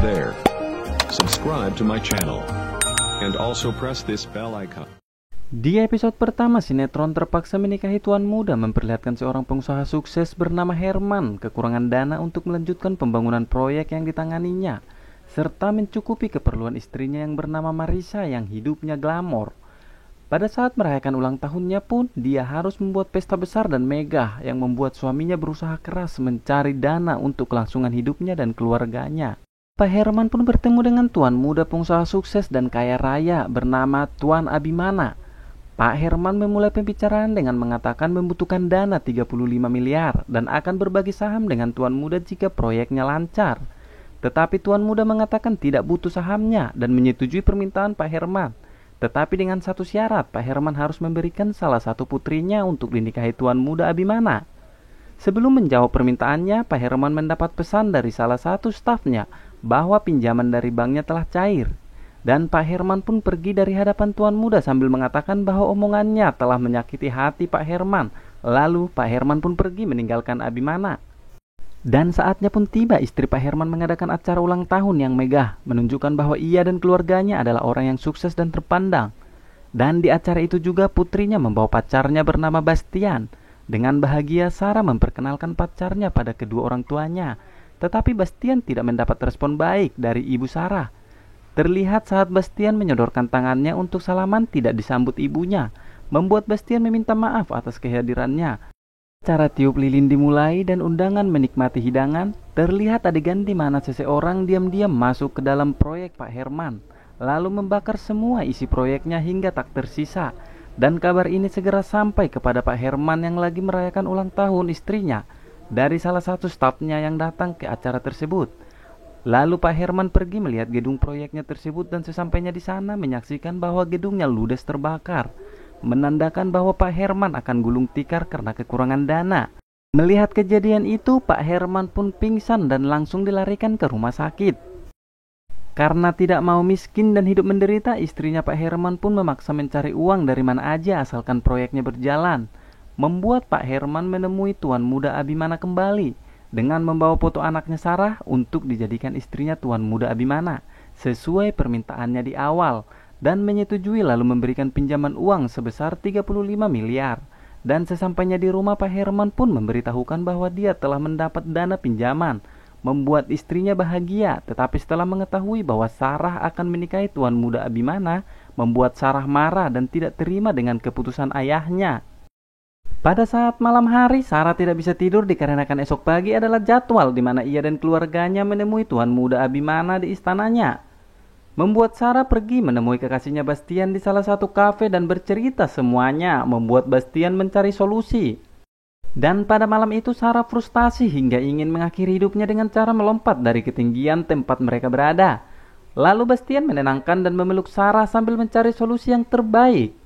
there. Subscribe to my channel. And also press this bell icon. Di episode pertama, sinetron Terpaksa Menikahi Tuan Muda memperlihatkan seorang pengusaha sukses bernama Herman kekurangan dana untuk melanjutkan pembangunan proyek yang ditanganinya, serta mencukupi keperluan istrinya yang bernama Marisa yang hidupnya glamor. Pada saat merayakan ulang tahunnya pun, dia harus membuat pesta besar dan megah yang membuat suaminya berusaha keras mencari dana untuk kelangsungan hidupnya dan keluarganya. Pak Herman pun bertemu dengan tuan muda pengusaha sukses dan kaya raya bernama Tuan Abimana. Pak Herman memulai pembicaraan dengan mengatakan membutuhkan dana 35 miliar dan akan berbagi saham dengan tuan muda jika proyeknya lancar. Tetapi tuan muda mengatakan tidak butuh sahamnya dan menyetujui permintaan Pak Herman. Tetapi dengan satu syarat, Pak Herman harus memberikan salah satu putrinya untuk dinikahi tuan muda Abimana. Sebelum menjawab permintaannya, Pak Herman mendapat pesan dari salah satu stafnya bahwa pinjaman dari banknya telah cair. Dan Pak Herman pun pergi dari hadapan tuan muda sambil mengatakan bahwa omongannya telah menyakiti hati Pak Herman. Lalu Pak Herman pun pergi meninggalkan Abimana. Dan saatnya pun tiba, istri Pak Herman mengadakan acara ulang tahun yang megah, menunjukkan bahwa ia dan keluarganya adalah orang yang sukses dan terpandang. Dan di acara itu juga putrinya membawa pacarnya bernama Bastian. Dengan bahagia Sarah memperkenalkan pacarnya pada kedua orang tuanya. Tetapi Bastian tidak mendapat respon baik dari ibu Sarah. Terlihat saat Bastian menyodorkan tangannya untuk salaman tidak disambut ibunya, membuat Bastian meminta maaf atas kehadirannya. Acara tiup lilin dimulai dan undangan menikmati hidangan. Terlihat adegan di mana seseorang diam-diam masuk ke dalam proyek Pak Herman, lalu membakar semua isi proyeknya hingga tak tersisa. Dan kabar ini segera sampai kepada Pak Herman yang lagi merayakan ulang tahun istrinya dari salah satu stafnya yang datang ke acara tersebut. Lalu Pak Herman pergi melihat gedung proyeknya tersebut dan sesampainya di sana menyaksikan bahwa gedungnya ludes terbakar, menandakan bahwa Pak Herman akan gulung tikar karena kekurangan dana. Melihat kejadian itu, Pak Herman pun pingsan dan langsung dilarikan ke rumah sakit. Karena tidak mau miskin dan hidup menderita, istrinya Pak Herman pun memaksa mencari uang dari mana aja asalkan proyeknya berjalan. Membuat Pak Herman menemui tuan muda Abimana kembali dengan membawa foto anaknya Sarah untuk dijadikan istrinya tuan muda Abimana sesuai permintaannya di awal. Dan menyetujui lalu memberikan pinjaman uang sebesar 35 miliar. Dan sesampainya di rumah, Pak Herman pun memberitahukan bahwa dia telah mendapat dana pinjaman, membuat istrinya bahagia. Tetapi setelah mengetahui bahwa Sarah akan menikahi tuan muda Abimana, membuat Sarah marah dan tidak terima dengan keputusan ayahnya. Pada saat malam hari, Sarah tidak bisa tidur dikarenakan esok pagi adalah jadwal di mana ia dan keluarganya menemui tuan muda Abimana di istananya. Membuat Sarah pergi menemui kekasihnya Bastian di salah satu kafe dan bercerita semuanya, membuat Bastian mencari solusi. Dan pada malam itu Sarah frustasi hingga ingin mengakhiri hidupnya dengan cara melompat dari ketinggian tempat mereka berada. Lalu Bastian menenangkan dan memeluk Sarah sambil mencari solusi yang terbaik.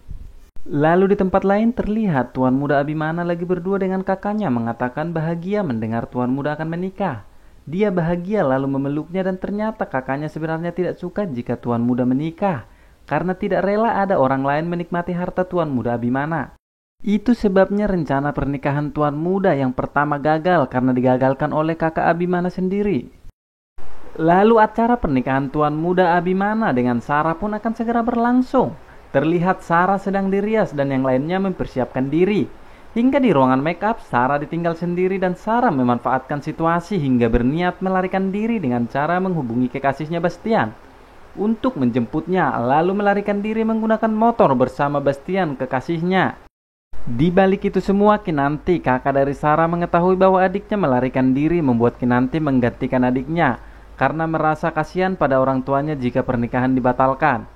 Lalu di tempat lain terlihat tuan muda Abimana lagi berdua dengan kakaknya mengatakan bahagia mendengar tuan muda akan menikah. Dia bahagia lalu memeluknya dan ternyata kakaknya sebenarnya tidak suka jika tuan muda menikah karena tidak rela ada orang lain menikmati harta tuan muda Abimana. Itu sebabnya rencana pernikahan tuan muda yang pertama gagal karena digagalkan oleh kakak Abimana sendiri. Lalu acara pernikahan tuan muda Abimana dengan Sarah pun akan segera berlangsung. Terlihat Sarah sedang dirias dan yang lainnya mempersiapkan diri. Hingga di ruangan make up, Sarah ditinggal sendiri dan Sarah memanfaatkan situasi hingga berniat melarikan diri dengan cara menghubungi kekasihnya Bastian untuk menjemputnya, lalu melarikan diri menggunakan motor bersama Bastian kekasihnya. Di balik itu semua, Kinanti, kakak dari Sarah, mengetahui bahwa adiknya melarikan diri, membuat Kinanti menggantikan adiknya karena merasa kasihan pada orang tuanya jika pernikahan dibatalkan.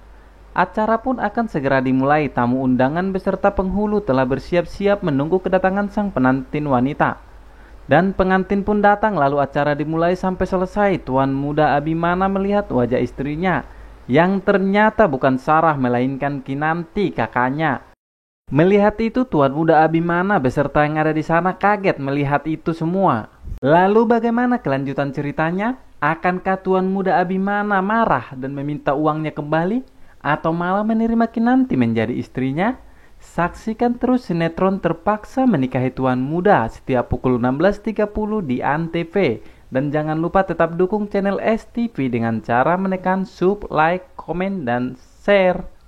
Acara pun akan segera dimulai. Tamu undangan beserta penghulu telah bersiap-siap menunggu kedatangan sang pengantin wanita. Dan pengantin pun datang lalu acara dimulai sampai selesai. Tuan muda Abimana melihat wajah istrinya yang ternyata bukan Sarah melainkan Kinanti, kakaknya. Melihat itu tuan muda Abimana beserta yang ada di sana kaget melihat itu semua. Lalu bagaimana kelanjutan ceritanya? Akankah tuan muda Abimana marah dan meminta uangnya kembali? Atau malah menerima Kinanti menjadi istrinya? Saksikan terus sinetron Terpaksa Menikahi Tuan Muda setiap pukul 16.30 di ANTV. Dan jangan lupa tetap dukung channel STV dengan cara menekan sub, like, komen, dan share.